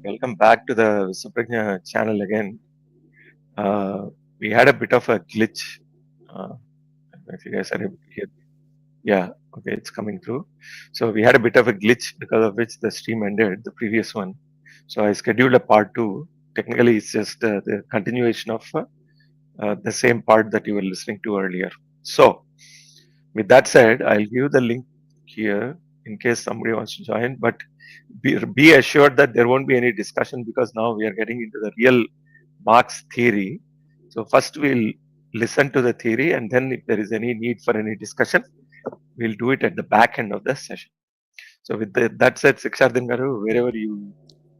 Welcome back to the Suprajna channel again. Uh, we had a bit of a glitch. Uh, I don't know if you guys are able to hear. Yeah, okay, it's coming through. So we had a bit of a glitch because of which the stream ended, the previous one. So I scheduled a part two. Technically, it's just the continuation of the same part that you were listening to earlier. So, with that said, I'll give the link here in case somebody wants to join. But be assured that there won't be any discussion because now we are getting into the real Marx theory. So first we'll listen to the theory, and then if there is any need for any discussion, we'll do it at the back end of the session. So with that said, Sikshardhan Garu, wherever you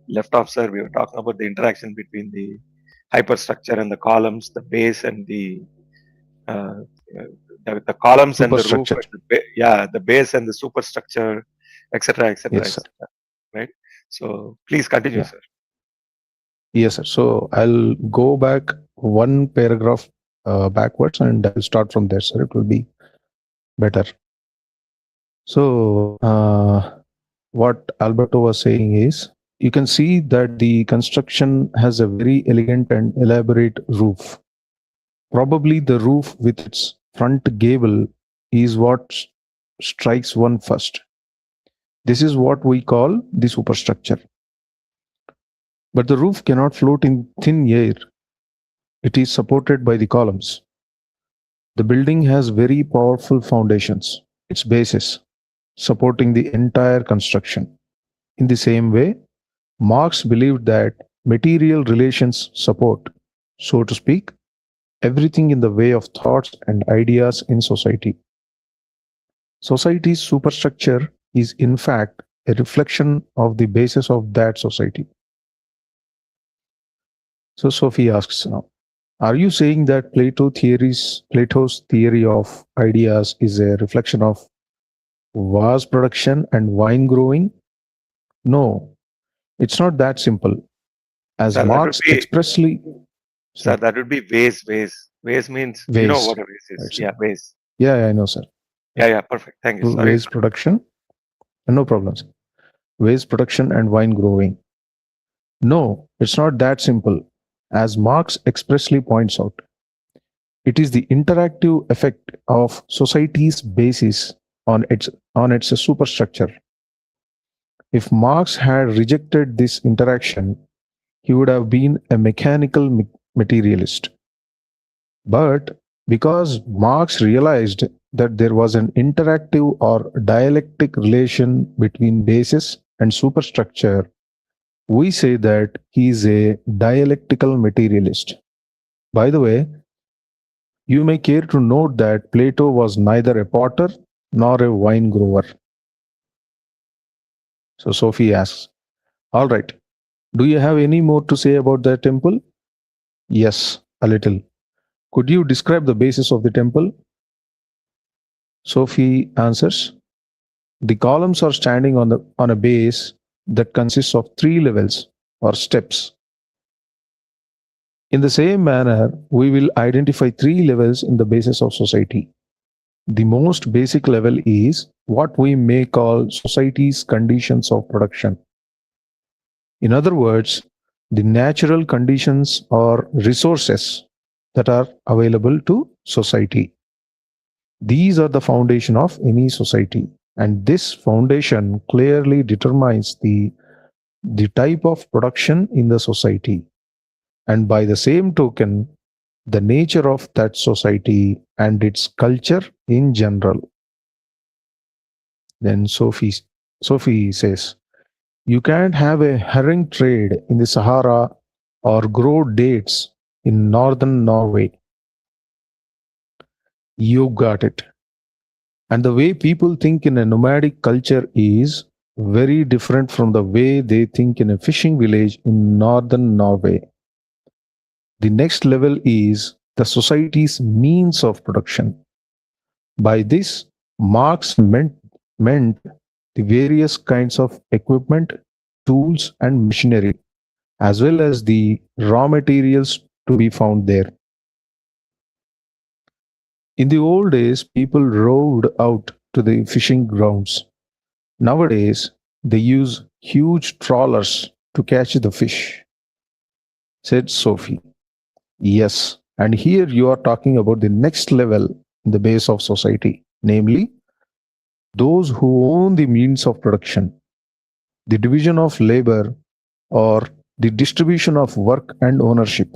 left off, sir, we were talking about the interaction between the hyperstructure and the columns, the base and uh, the columns and the roof, Superstructure. and the base and the superstructure, etc., etc., Yes, sir. etc. Right. So please continue, Yeah. sir. Yes, sir. So I'll go back one paragraph backwards and I'll start from there, sir. It will be better. So, what Alberto was saying is you can see that the construction has a very elegant and elaborate roof. Probably the roof with its front gable is what strikes one first. This is what we call the superstructure. But the roof cannot float in thin air. It is supported by the columns. The building has very powerful foundations, its bases, supporting the entire construction. In the same way, Marx believed that material relations support, so to speak, everything in the way of thoughts and ideas in society. Society's superstructure is, in fact, a reflection of the basis of that society. So Sophie asks now, are you saying that Plato's theory of ideas is a reflection of vase production and wine growing? No, it's not that simple. As Sir, that would Marx be expressly Sir, said, that would be vase. Vase. Vase means you know vase, what a vase is. right, sir? Yeah, vase. Yeah, I know, sir. Yeah, Yeah. yeah, perfect. Thank you. Sorry. Vase production, no problems. Vase production and wine growing. No, it's not that simple. As Marx expressly points out, it is the interactive effect of society's basis on its superstructure. If Marx had rejected this interaction, he would have been a mechanical materialist. But because Marx realized that there was an interactive or dialectic relation between basis and superstructure, we say that he is a dialectical materialist. By the way, you may care to note that Plato was neither a potter nor a wine grower. So Sophie asks, all right, do you have any more to say about the temple? Yes, a little. Could you describe the basis of the temple? Sophie answers, the columns are standing on a base that consists of three levels or steps. In the same manner, we will identify three levels in the basis of society. The most basic level is what we may call society's conditions of production. In other words, the natural conditions or resources that are available to society. These are the foundation of any society, and this foundation clearly determines the type of production in the society, and by the same token, the nature of that society and its culture in general. Then Sophie says, you can't have a herring trade in the Sahara or grow dates in northern Norway. You got it. And the way people think in a nomadic culture is very different from the way they think in a fishing village in northern Norway. The next level is the society's means of production. By this, Marx meant the various kinds of equipment, tools, and machinery, as well as the raw materials to be found there. In the old days, people rowed out to the fishing grounds. Nowadays, they use huge trawlers to catch the fish, said Sophie. Yes, and here you are talking about the next level in the base of society, namely those who own the means of production, the division of labor, or the distribution of work and ownership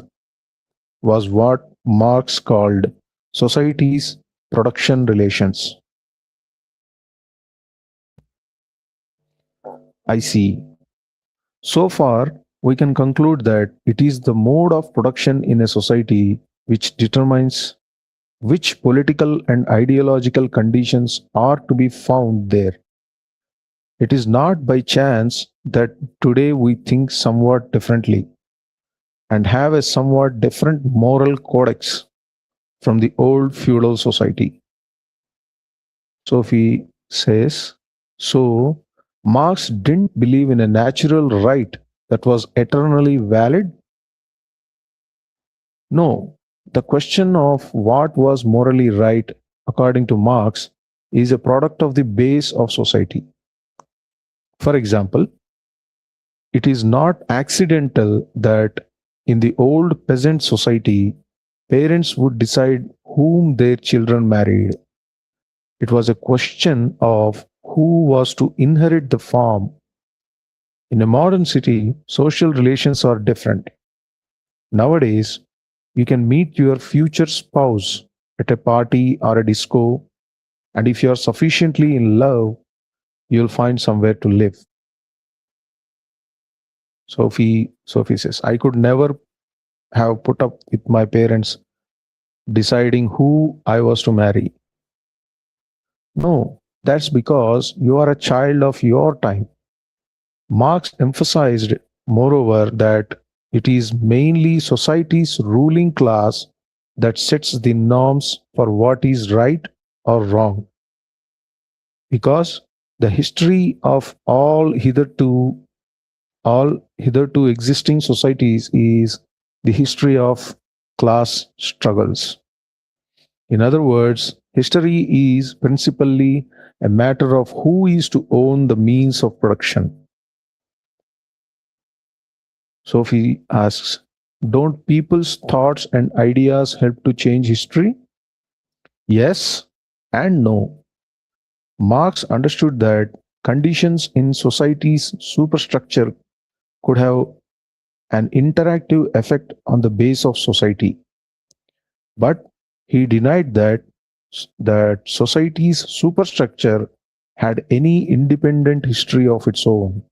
was what Marx called society's production relations. I see. So far, we can conclude that it is the mode of production in a society which determines which political and ideological conditions are to be found there. It is not by chance that today we think somewhat differently and have a somewhat different moral codex from the old feudal society. Sophie says, so Marx didn't believe in a natural right that was eternally valid. No, the question of what was morally right, according to Marx, is a product of the base of society. For example, it is not accidental that in the old peasant society, parents would decide whom their children married. It was a question of who was to inherit the farm. In a modern city, social relations are different. Nowadays, you can meet your future spouse at a party or a disco, and if you are sufficiently in love, you'll find somewhere to live. Sophie says, I could never have put up with my parents deciding who I was to marry. No, that's because you are a child of your time. Marx emphasized, moreover, that it is mainly society's ruling class that sets the norms for what is right or wrong. Because the history of all hitherto existing societies is the history of class struggles. In other words, history is principally a matter of who is to own the means of production. Sophie asks, don't people's thoughts and ideas help to change history? Yes and no. Marx understood that conditions in society's superstructure could have an interactive effect on the base of society. But he denied that society's superstructure had any independent history of its own.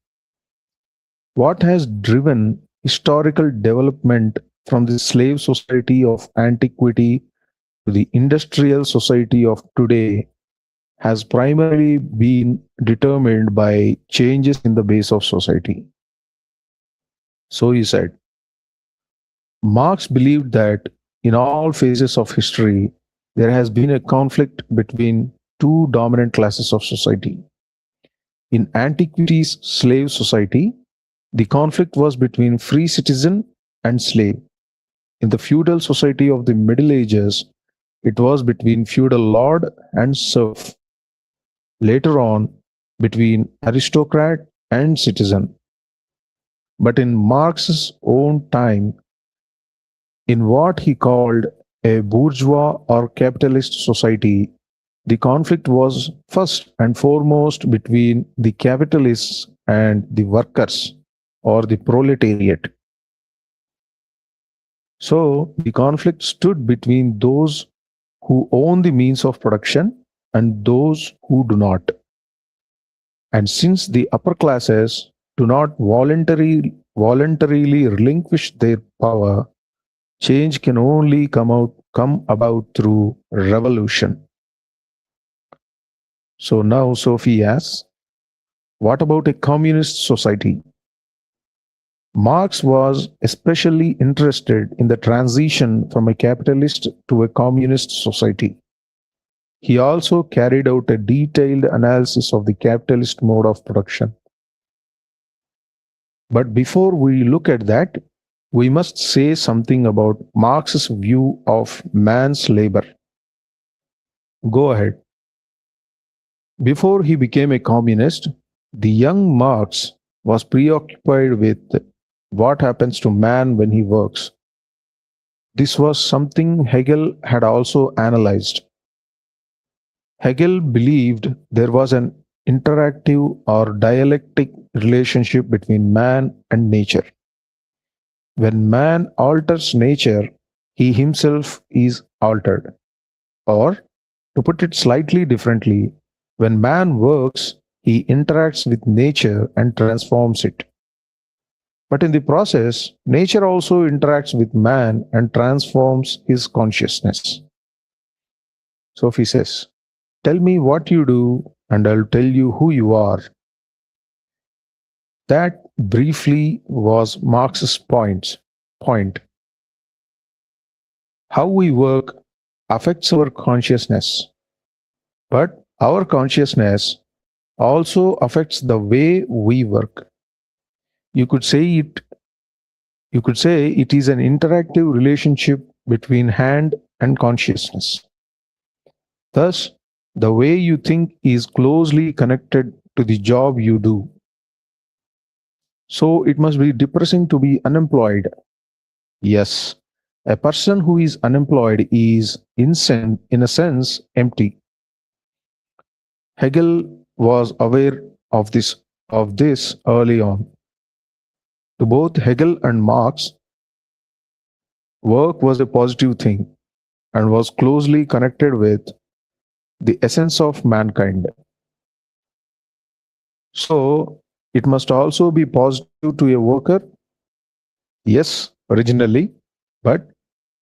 What has driven historical development from the slave society of antiquity to the industrial society of today has primarily been determined by changes in the base of society. So he said, Marx believed that in all phases of history, there has been a conflict between two dominant classes of society. In antiquity's slave society, the conflict was between free citizen and slave. In the feudal society of the Middle Ages, it was between feudal lord and serf. Later on, between aristocrat and citizen. But in Marx's own time, in what he called a bourgeois or capitalist society, the conflict was first and foremost between the capitalists and the workers or the proletariat. So the conflict stood between those who own the means of production and those who do not. And since the upper classes do not voluntarily relinquish their power, change can only come about through revolution. So now Sophie asks, what about a communist society? Marx was especially interested in the transition from a capitalist to a communist society. He also carried out a detailed analysis of the capitalist mode of production. But before we look at that, we must say something about Marx's view of man's labor. Go ahead. Before he became a communist, the young Marx was preoccupied with what happens to man when he works. This was something Hegel had also analyzed. Hegel believed there was an interactive or dialectic relationship between man and nature. When man alters nature, he himself is altered. Or, to put it slightly differently, when man works, he interacts with nature and transforms it. But in the process, nature also interacts with man and transforms his consciousness. Sophie says, "Tell me what you do, and I'll tell you who you are." That briefly was Marx's point. How we work affects our consciousness, but our consciousness also affects the way we work. You could say it you could say it is an interactive relationship between hand and consciousness. Thus, the way you think is closely connected to the job you do. So it must be depressing to be unemployed. Yes, a person who is unemployed is in a sense empty. Hegel was aware of this early on. To both Hegel and Marx, work was a positive thing and was closely connected with the essence of mankind. So, it must also be positive to a worker? Yes, originally, but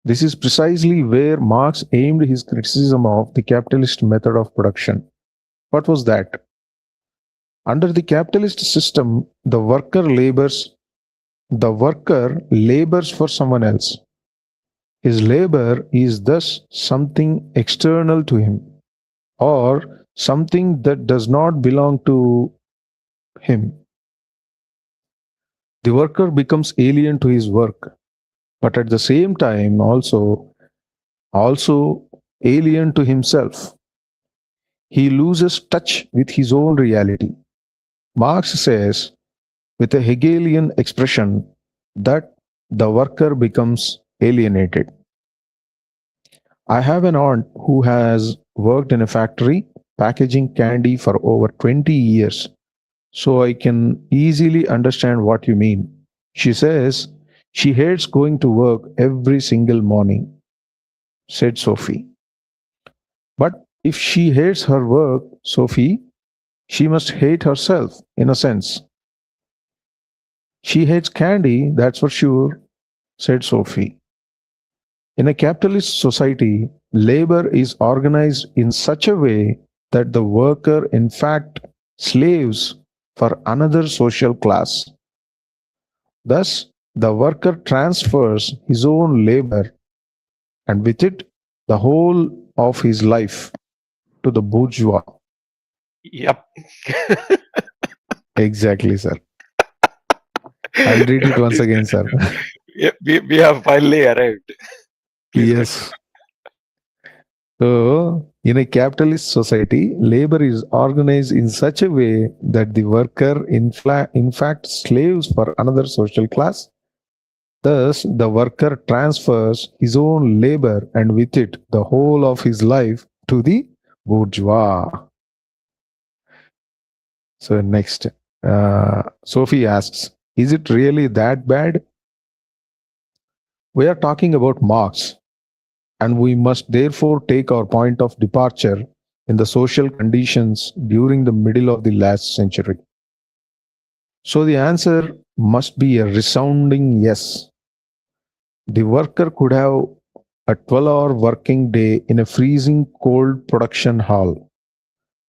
this is precisely where Marx aimed his criticism of the capitalist method of production. What was that? Under the capitalist system, the worker labors for someone else. His labor is thus something external to him, or something that does not belong to him. The worker becomes alien to his work, but at the same time also alien to himself. He loses touch with his own reality. Marx says, with a Hegelian expression, that the worker becomes alienated. I have an aunt who has worked in a factory packaging candy for over 20 years, so I can easily understand what you mean. She says she hates going to work every single morning, said Sophie. But if she hates her work, Sophie, she must hate herself in a sense. She hates candy, that's for sure, said Sophie. In a capitalist society, labor is organized in such a way that the worker, in fact, slaves for another social class. Thus, the worker transfers his own labor and with it the whole of his life to the bourgeois. Yep. Exactly, sir. I'll read it once Please again, sir. continue. Yeah, we have finally arrived. Please continue. Yes. So, in a capitalist society, labor is organized in such a way that the worker, in fact, slaves for another social class. Thus, the worker transfers his own labor and with it the whole of his life to the bourgeois. So, next, Sophie asks, is it really that bad? We are talking about Marx, and we must therefore take our point of departure in the social conditions during the middle of the last century. So the answer must be a resounding yes. The worker could have a 12-hour working day in a freezing cold production hall.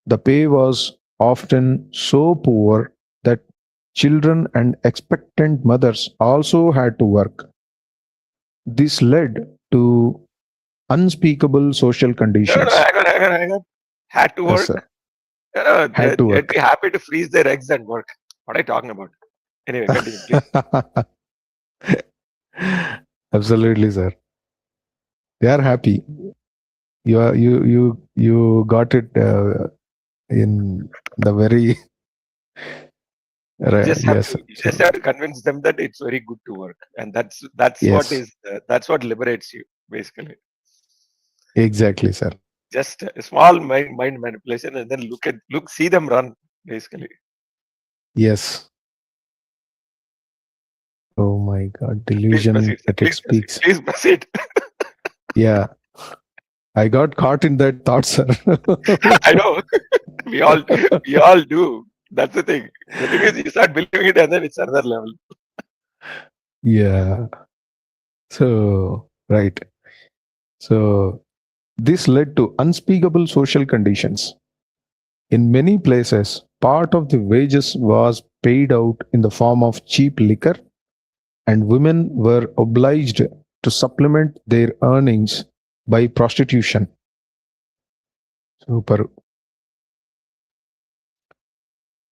The pay was often so poor that children and expectant mothers also had to work. This led to unspeakable social No, no, conditions. hang on. Had to Yes, work. sir. No, no, Had to they'd be work. happy to freeze their eggs and work. What are you talking about? Anyway, continue, please. Absolutely, sir. They are happy. You got it in the very Right. Yes, sir. You just So have to convince them that it's very good to work, and that's what yes, is that's what liberates you basically. exactly, sir. Just a small mind manipulation, and then see them run basically. Yes. Oh my God, Please delusion proceed, sir. at its peaks. Please proceed. Yeah, I got caught in that thought, sir. I know we all do. That's the thing. The thing is, you start believing it, and then it's another level. Yeah. So, right. So, this led to unspeakable social conditions. In many places, part of the wages was paid out in the form of cheap liquor, and women were obliged to supplement their earnings by prostitution. Super.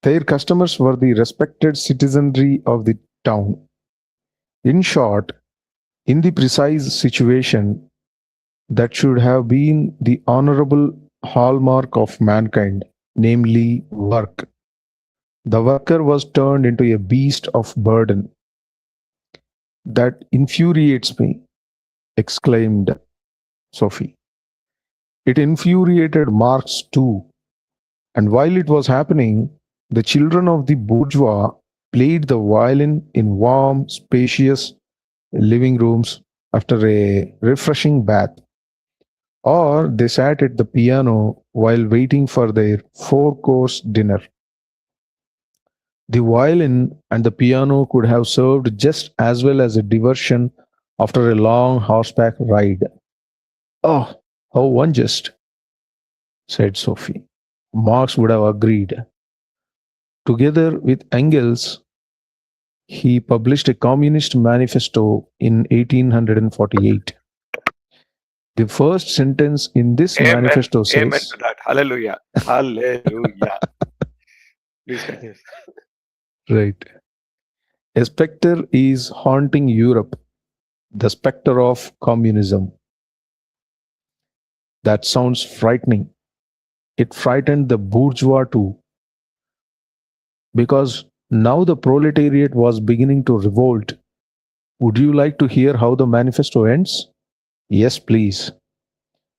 Their customers were the respected citizenry of the town. In short, in the precise situation that should have been the honorable hallmark of mankind, namely work, the worker was turned into a beast of burden. That infuriates me, exclaimed Sophie. It infuriated Marx too, and while it was happening, the children of the bourgeois played the violin in warm, spacious living rooms after a refreshing bath, or they sat at the piano while waiting for their four-course dinner. The violin and the piano could have served just as well as a diversion after a long horseback ride. Oh, how unjust, said Sophie. Marx would have agreed. Together with Engels, he published a communist manifesto in 1848. The first sentence in this Amen. manifesto Amen to says, that. Hallelujah. Hallelujah. Please continue. right, a specter is haunting Europe, the specter of communism. That sounds frightening. It frightened the bourgeois too, because now the proletariat was beginning to revolt. Would you like to hear how the manifesto ends? Yes, please.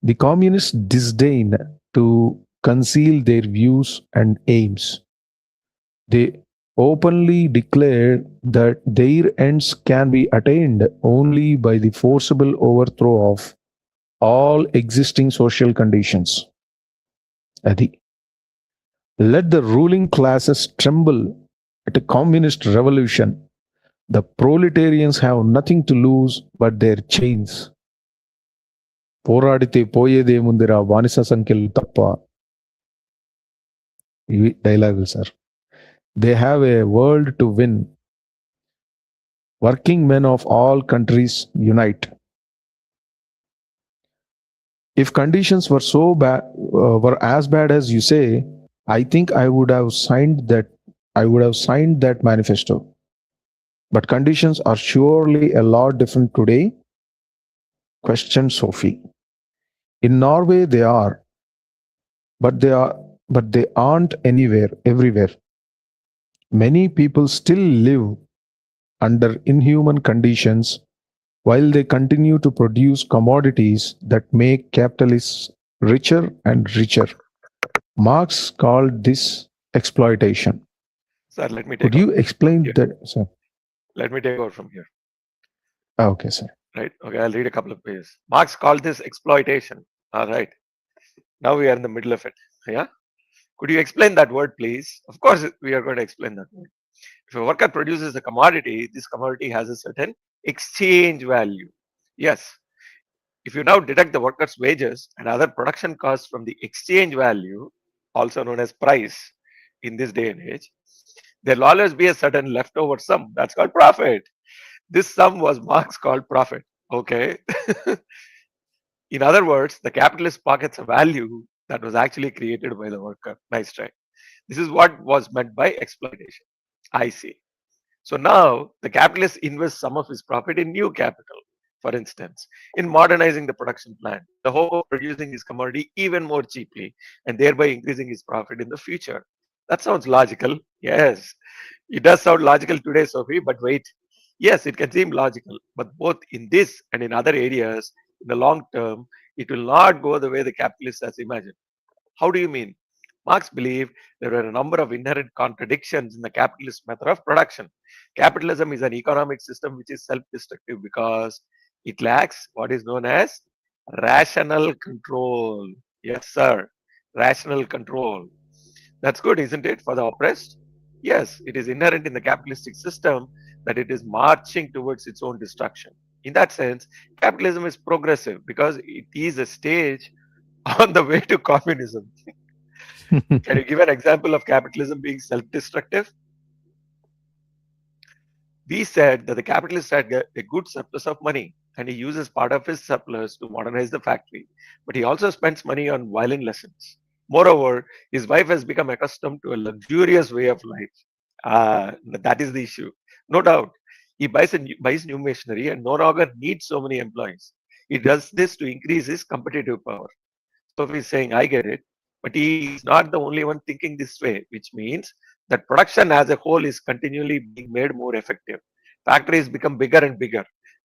The communists disdain to conceal their views and aims. They openly declare that their ends can be attained only by the forcible overthrow of all existing social conditions. Adi. Let the ruling classes tremble at a communist revolution. The proletarians have nothing to lose but their chains. పోరాడితే పోయేదేముందిరా బానిస సంఖ్యలు తప్ప. ఇవి డైలాగులు sir. They have a world to win. Working men of all countries unite. If conditions were so bad, were as bad as you say, I think I would have signed that. I would have signed that manifesto. But conditions are surely a lot different today, questioned Sophie. In Norway they are, but they are but they aren't everywhere. Many people still live under inhuman conditions while they continue to produce commodities that make capitalists richer and richer. Marx called this exploitation. Sir, let me Could take over you from explain here. that, sir? Let me take over from here. Okay, sir. Right? Okay, I'll read a couple of pages. Marx called this exploitation. All right. Now we are in the middle of it. Yeah. Could you explain that word, please? Of course, we are going to explain that word. If a worker produces a commodity, this commodity has a certain exchange value. Yes. If you now deduct the worker's wages and other production costs from the exchange value, also known as price in this day and age, there will always be a certain leftover sum. That's called profit. This sum was Marx called profit. Okay. In other words, the capitalist pockets a value that was actually created by the worker. Nice try. This is what was meant by exploitation. I see. So now the capitalist invests some of his profit in new capital, for instance, in modernizing the production plant, the hope of producing his commodity even more cheaply and thereby increasing his profit in the future. That sounds logical. Yes, it does sound logical today, Sophie, but wait. Yes, it can seem logical, but both in this and in other areas, in the long term, it will not go the way the capitalists has imagined. How do you mean? Marx believed there were a number of inherent contradictions in the capitalist method of production. Capitalism is an economic system which is self destructive because it lacks what is known as rational control. Yes, sir. Rational control. That's good, isn't it, for the oppressed? Yes, it is inherent in the capitalistic system that it is marching towards its own destruction. In that sense, capitalism is progressive because it is a stage on the way to communism. Can you give an example of capitalism being self destructive? We said that the capitalist had a good surplus of money and he uses part of his surplus to modernize the factory, but he also spends money on violin lessons. Moreover, his wife has become accustomed to a luxurious way of life. That is the issue. No doubt. He buys new machinery and no longer needs so many employees. He does this to increase his competitive power. Sophie is saying, I get it, but he is not the only one thinking this way, which means that production as a whole is continually being made more effective. Factories become bigger and bigger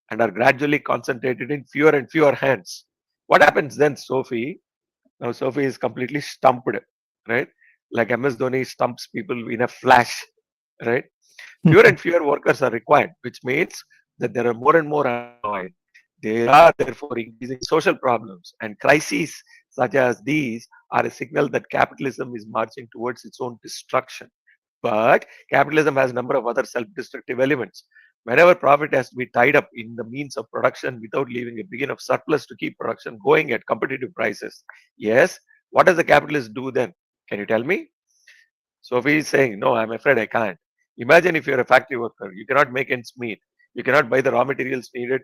and are gradually concentrated in fewer and fewer hands. What happens then, Sophie? Now, Sophie is completely stumped, right? Like MS Dhoni stumps people in a flash, right? Fewer and fewer workers are required, which means that there are more and more unemployed. There are therefore increasing social problems, and crises such as these are a signal that capitalism is marching towards its own destruction. But capitalism has a number of other self-destructive elements. Whenever profit has to be tied up in the means of production without leaving a big enough surplus to keep production going at competitive prices, yes, what does the capitalist do then? Can you tell me? Sophie is saying, no, I'm afraid I can't. Imagine if you're a factory worker, you cannot make ends meet. You cannot buy the raw materials needed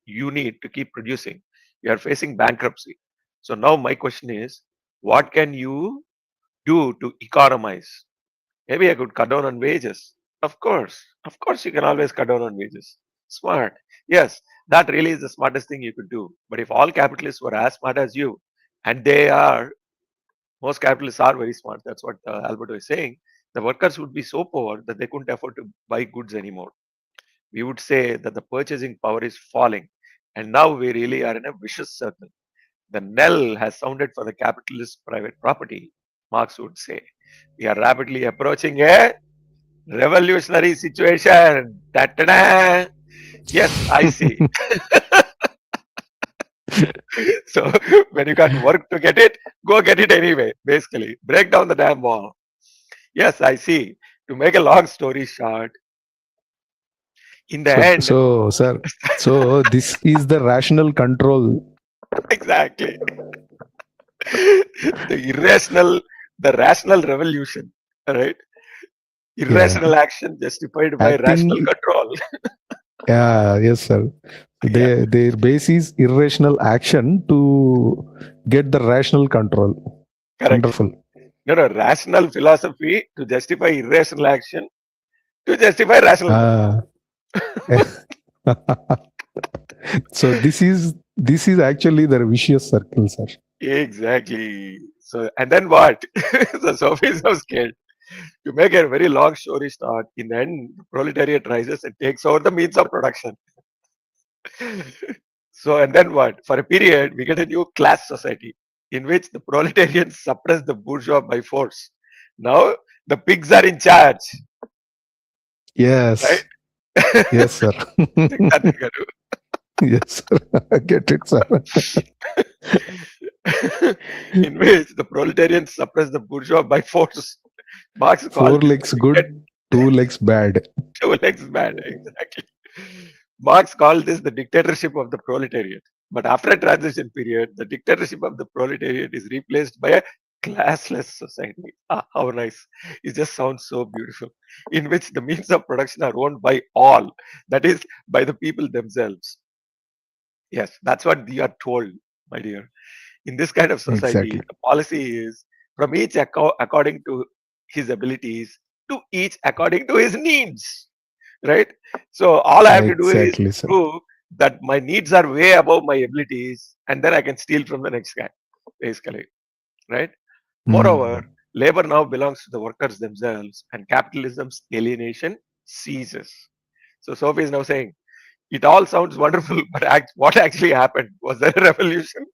you need to keep producing. You are facing bankruptcy. So now my question is, what can you do to economize? Maybe I could cut down on wages. Of course, you can always cut down on wages. Smart. Yes, that really is the smartest thing you could do. But if all capitalists were as smart as you, and they are, most capitalists are very smart. That's what Alberto is saying. The workers would be so poor that they couldn't afford to buy goods anymore. We would say that the purchasing power is falling. And now we really are in a vicious circle. The knell has sounded for the capitalist private property, Marx would say. We are rapidly approaching a revolutionary situation. Da-da-da. Yes, I see. So when you can't work to get it, go get it anyway, basically. Break down the damn wall. Yes, I see. To make a long story short, in the end, Sir, so this is the rational control. exactly, the irrational, the rational revolution, right? Yeah, Irrational action justified by rational acting. control. Yeah, yes, sir. Yeah, Their base is irrational action to get the rational control. correct. Wonderful. No, no, rational philosophy to justify irrational action to justify rational control. Ah. So this is actually the vicious circle, sir. Exactly. So, and then what? So, Sophie is so scared. To make a very long story short, in the end, the proletariat rises and takes over the means of production. So, and then what? For a period, we get a new class society in which the proletarians suppress the bourgeois by force. Now, the pigs are in charge, right? Yes, yes, sir. Think that we can Yes, sir. I get it, sir. do. In which the proletarians suppress the bourgeois by force. Marx Four called this legs good, two legs bad. two legs bad, exactly. Marx called this the dictatorship of the proletariat. But after a transition period, the dictatorship of the proletariat is replaced by a classless society. Ah, how nice. It just sounds so beautiful. In which the means of production are owned by all, that is, by the people themselves. Yes, that's what we are told, my dear. In this kind of society, Exactly. the policy is from each according to his abilities to each according to his needs, right? So all I have to do is Exactly, sir. prove that my needs are way above my abilities, and then I can steal from the next guy, basically, right? Hmm. Moreover, Labor now belongs to the workers themselves, and capitalism's alienation ceases. So Sophie is now saying, it all sounds wonderful, but what actually happened? Was there a revolution?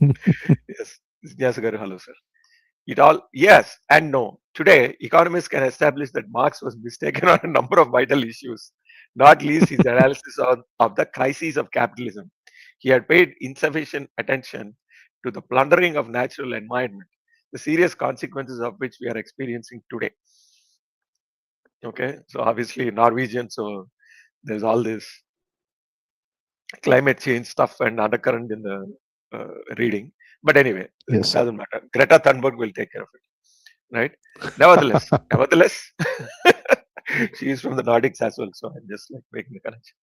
Yes. Yes, hello, sir. It all, yes and no. Today, economists can establish that Marx was mistaken on a number of vital issues, not least his analysis of the crises of capitalism. He had paid insufficient attention to the plundering of natural environment, the serious consequences of which we are experiencing today. Okay, so obviously Norwegian, so there's all this climate change stuff and undercurrent in the reading. But anyway, it Yes, sir. doesn't matter. Greta Thunberg will take care of it, right? Nevertheless, she is from the Nordics as well, so I'm just like making the connection.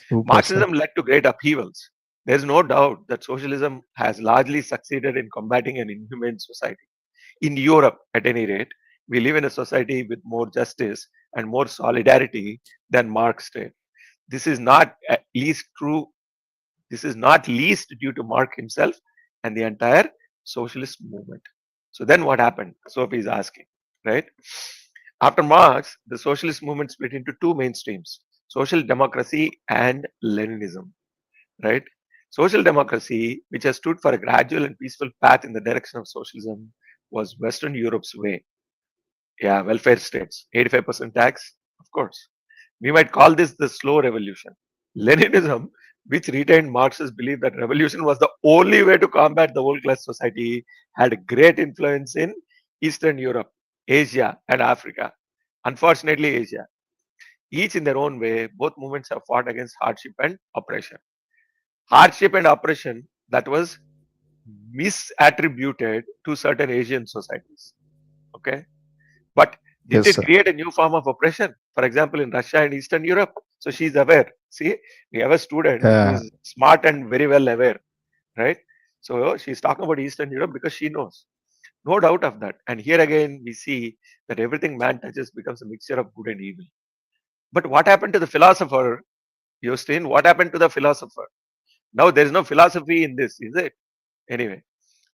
Super, sir. Marxism led to great upheavals. There's no doubt that socialism has largely succeeded in combating an inhumane society. In Europe, at any rate, we live in a society with more justice and more solidarity than Marx did. This is not at least true. This is not least due to Marx himself and the entire socialist movement. So then what happened? Sophie is asking, right? After Marx, the socialist movement split into two mainstreams, social democracy and Leninism, right? Social democracy, which has stood for a gradual and peaceful path in the direction of socialism, was Western Europe's way. Yeah, welfare states, 85% tax, of course. We might call this the slow revolution. Leninism, which retained Marx's belief that revolution was the only way to combat the world class society, had great influence in Eastern Europe, Asia, and Africa. Unfortunately, Asia. Each in their own way, both movements have fought against hardship and oppression. Hardship and oppression that was misattributed to certain Asian societies. Okay. But did Yes, it sir. create a new form of oppression? For example, in Russia and Eastern Europe. So she's aware. See, we have a student who Yeah, is smart and very well aware, right? So she's talking about Eastern Europe because she knows. No doubt of that. And here again, we see that everything man touches becomes a mixture of good and evil. But what happened to the philosopher, Jostein? What happened to the philosopher? Now there is no philosophy in this, is it? Anyway,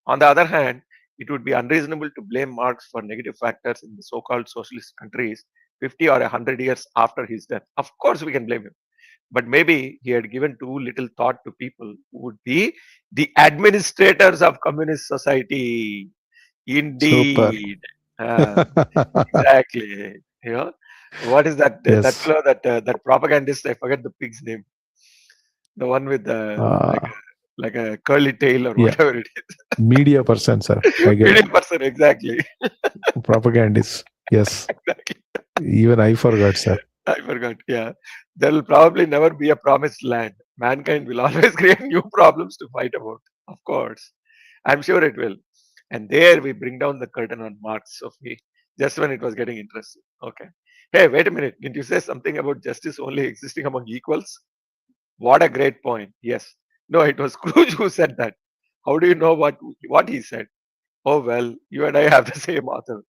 on the other hand, it would be unreasonable to blame Marx for negative factors in the so called socialist countries 50 or 100 years after his death. Of course, we can blame him. But maybe he had given too little thought to people who would be the administrators of communist society. super. Indeed. Uh, exactly. You know, what is that? That Yes. fellow, that propagandist, I forget the pig's name. The one with the Uh, like a curly tail or yeah, whatever it media person, sir. is. I get it. Medium person, exactly. Propagandist. Yes. Exactly. Even I forgot, sir. I forgot. Yeah. There will probably never be a promised land. Mankind will always create new problems to fight about. Of course. I'm sure it will. And there we bring down the curtain on Marx, Sophie, just when it was getting interesting. Okay. Hey, wait a minute. Didn't you say something about justice only existing among equals? What a great point. Yes. No, it was Scrooge who said that. How do you know what he said? Oh well, you and I have the same author.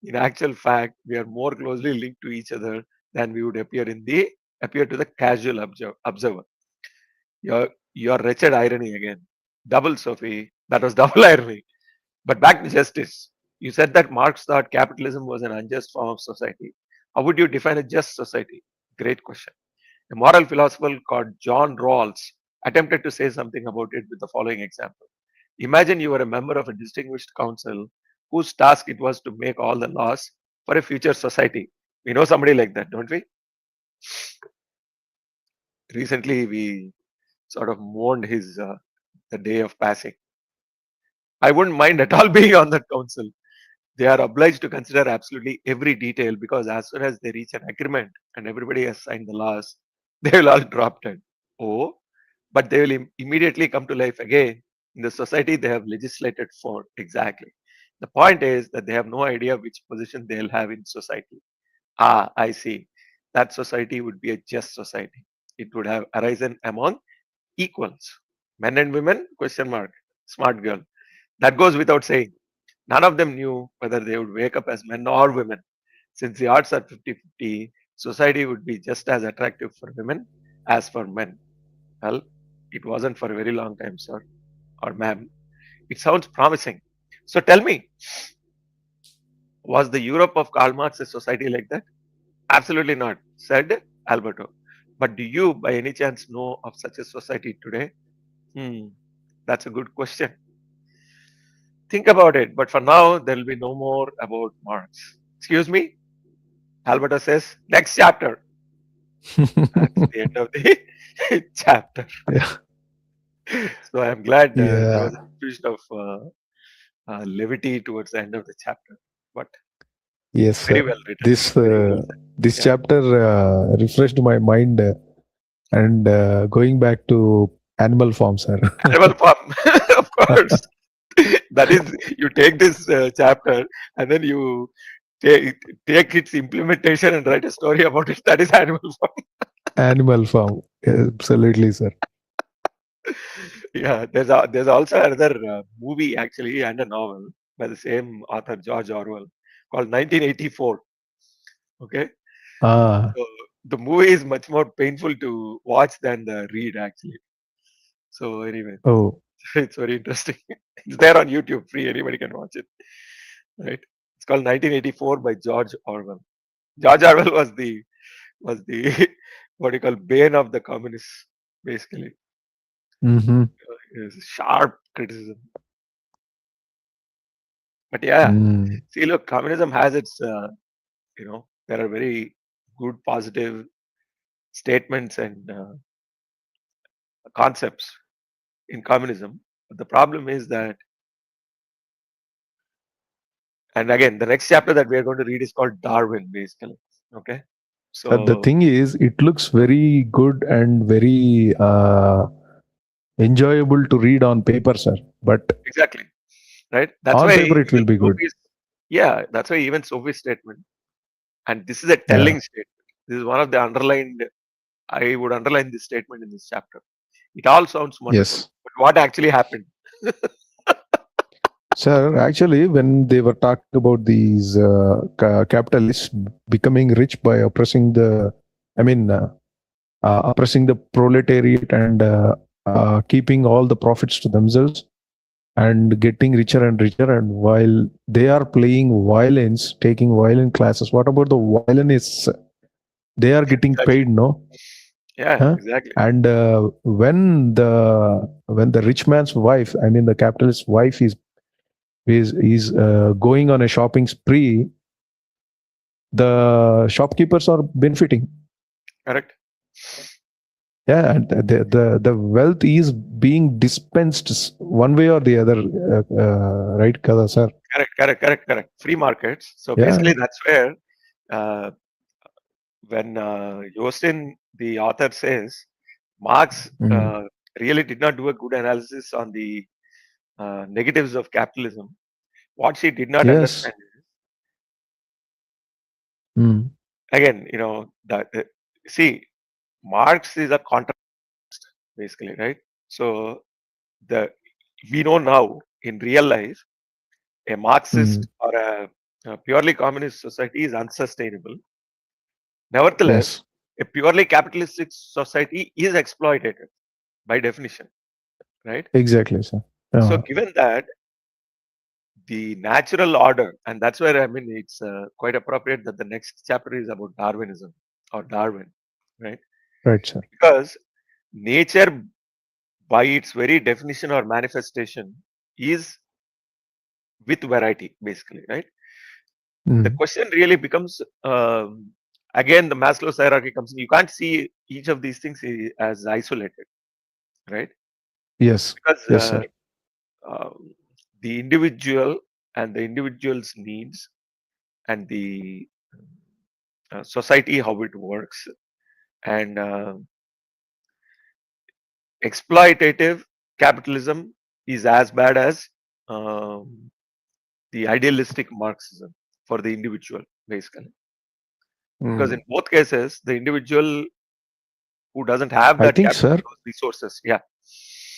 In actual fact, we are more closely linked to each other than we would appear to the casual observer. Your wretched irony again. Double, Sophie. That was double irony. But back to justice. You said that Marx thought capitalism was an unjust form of society. How would you define a just society? Great question. A moral philosopher called John Rawls attempted to say something about it with the following example. Imagine you were a member of a distinguished council whose task it was to make all the laws for a future society. We know somebody like that, don't we? Recently, we sort of mourned his the day of passing. I wouldn't mind at all being on that council. They are obliged to consider absolutely every detail because as soon as they reach an agreement and everybody has signed the laws, they will all drop dead. Oh, but they will immediately come to life again in the society they have legislated for. Exactly. The point is that they have no idea which position they'll have in society. Ah, I see. That society would be a just society. It would have arisen among equals. Men and women? Question mark. Smart girl. That goes without saying. None of them knew whether they would wake up as men or women. Since the odds are 50-50, society would be just as attractive for women as for men. Well, it wasn't for a very long time, sir or ma'am. It sounds promising. So tell me, Was the Europe of Karl Marx a society like that? Absolutely not, said Alberto. But do you, by any chance, know of such a society today? Hmm, that's a good question. Think about it. But for now, there will be no more about Marx. Excuse me? Alberto says, next chapter. That's the end of the chapter. Yeah. So I'm glad there Yeah. was a infusion of levity towards the end of the chapter. But Yes, sir. very well written. This Very well uh, said. this Yeah. chapter refreshed my mind and going back to animal farm, sir. Animal farm, of course. That is, you take this chapter and then you take, take its implementation and write a story about it. That is animal farm. Animal farm. Absolutely, sir. Yeah, there's also another movie actually and a novel by the same author George Orwell called 1984. Okay, Ah, so the movie is much more painful to watch than the read actually. So anyway, oh, it's very interesting. It's there on YouTube, free. Anybody can watch it. Right? It's called 1984 by George Orwell. George Orwell was the what you call bane of the communists, basically. mm-hmm. His sharp criticism. But yeah, Mm. see, look, communism has its there are very good positive statements and concepts in communism. But the problem is that, and again, the next chapter that we are going to read is called Darwin, basically. Okay, The so thing is, it looks very good and very enjoyable to read on paper, sir. But exactly, right? That's on why paper, it even will be good. Sophie's, yeah, that's why even Sophie's statement, and this is a Yeah. telling statement. This is one of the underlined. I would underline this statement in this chapter. It all sounds wonderful, Yes. but what actually happened? Sir, actually, when they were talking about these capitalists becoming rich by oppressing I mean, oppressing the proletariat and keeping all the profits to themselves and getting richer and richer. And while they are playing violins, taking violin classes, what about the violinists? They are getting Exactly. paid, no? Yeah, Huh? exactly. And when the rich man's wife, I mean the capitalist's wife, is going on a shopping spree, the shopkeepers are benefiting. Correct. Yeah, and the wealth is being dispensed one way or the other, right, Kada sir? Correct. Free markets. So Yeah. basically, that's where uh, when Jostein, the author, says Marx Mm. really did not do a good analysis on the negatives of capitalism. What she did not Yes. understand is, Mm. again, that see, Marx is a contrast, basically, right? So the we know now in real life a Mm. Marxist or a purely communist society is unsustainable. Nevertheless, Yes. a purely capitalistic society is exploitative by definition, right? Exactly, sir. So, Uh, given that the natural order, and that's where I mean it's quite appropriate that the next chapter is about Darwinism or Darwin, right? right, sir. Because nature, by its very definition or manifestation, is with variety, basically, right? The Mm. question really becomes again the Maslow's hierarchy comes in. You can't see each of these things as isolated, right? Yes. Because Yes, sir. um, the individual and the individual's needs and the society how it works and exploitative capitalism is as bad as um, the idealistic Marxism for the individual, basically. Because in Mm. both cases, the individual who doesn't have I that think, capital, sir. those resources, yeah.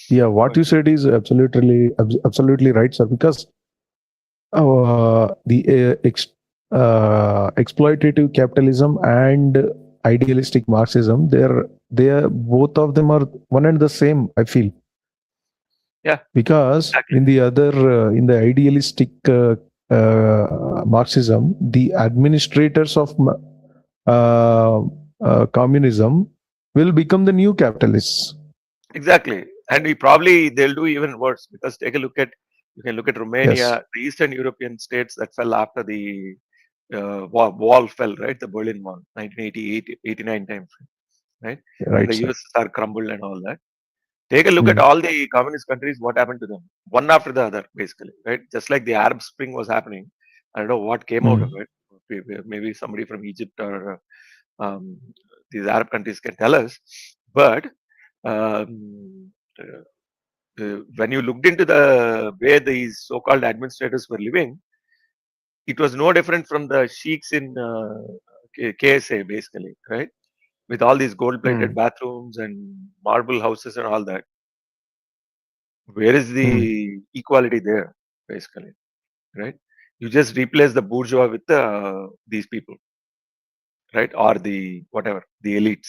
Yeah, what But you said is absolutely right, sir. Because the exploitative capitalism and idealistic Marxism, they're both of them are one and the same. I feel yeah, because exactly. in the idealistic Marxism, the administrators of communism will become the new capitalists. Exactly. And they'll do even worse, because take a look at, you can look at Yes, Romania, the Eastern European states that fell after the wall fell, right? The Berlin Wall, 1988, 89 time frame, right? And right, the sir. USSR crumbled and all that. Take a look at Mm, all the communist countries, what happened to them? One after the other, basically, right? Just like the Arab Spring was happening. I don't know what came out of mm, it. Maybe somebody from Egypt or um, these Arab countries can tell us. But um, when you looked into the way these so-called administrators were living, it was no different from the sheiks in KSA, basically, right? With all these gold-plated mm, bathrooms and marble houses and all that. Where is mm. the equality there, basically, right? You just replace the bourgeois with these people, right? Or the whatever, the elites,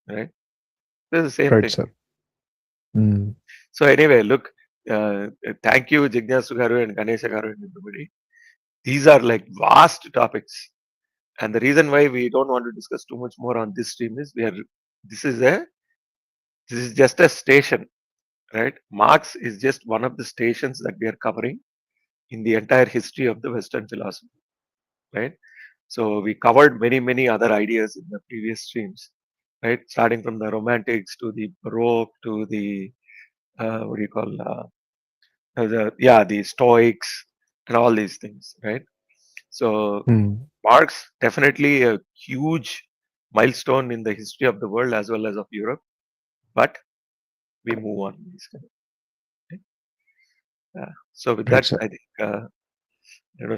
right? It's the same Right, thing. sir. Mm. So anyway, look, thank you, Jignasu Garu and Ganesha Garu and everybody. These are like vast topics, and the reason why we don't want to discuss too much more on this stream is this is a this is just a station, right? Marx is just one of the stations that we are covering in the entire history of the Western philosophy, right? So we covered many other ideas in the previous streams, right? Starting from the Romantics to the Baroque to the what do you call the Stoics and all these things, right? So Mm. Marx definitely a huge milestone in the history of the world as well as of Europe, but we move on. Okay? So with Right, that, sir. I think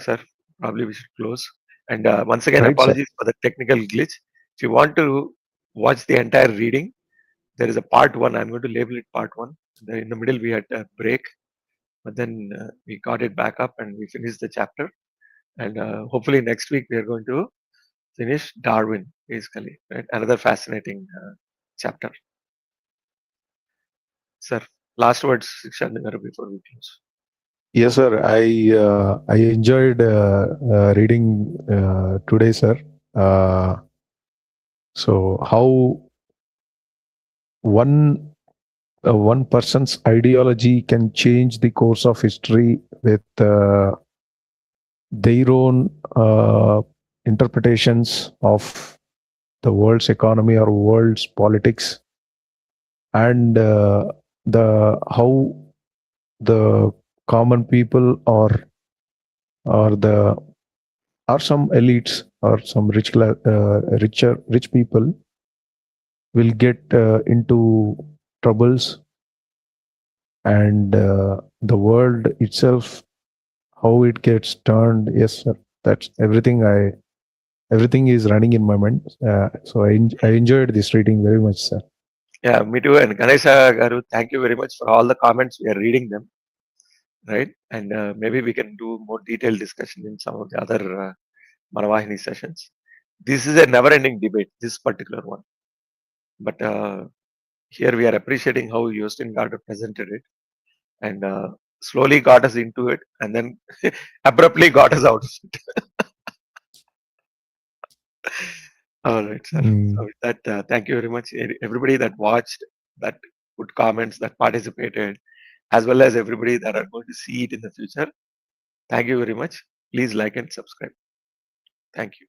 sir, probably we should close. And once again, Right, sir. apologies for the technical glitch. If you want to watch the entire reading, there is a part one. I'm going to label it part one. In the middle, we had a break, but then we got it back up and we finished the chapter. And hopefully next week we are going to finish Darwin, basically, right? Another fascinating chapter. Sir, last words, Shikshandagar, before we close. Yes, sir. I enjoyed reading today, sir. Uh, so how one person's ideology can change the course of history with their own interpretations of the world's economy or world's politics, and the how the common people or the or some elites or some rich people will get into troubles, and the world itself, how it gets turned. Yes, sir. That's everything. Everything is running in my mind. So I enjoyed this reading very much, sir. Yeah, me too. And Ganesha Garu, thank you very much for all the comments. We are reading them, right? And maybe we can do more detailed discussion in some of the other Manavahini sessions. This is a never-ending debate, this particular one. But here we are appreciating how Jostein Gaarder presented it, and slowly got us into it, and then abruptly got us out of it. All right, sir. So Mm. with that, thank you very much, everybody that watched, that put comments, that participated, as well as everybody that are going to see it in the future. Thank you very much. Please like and subscribe. Thank you.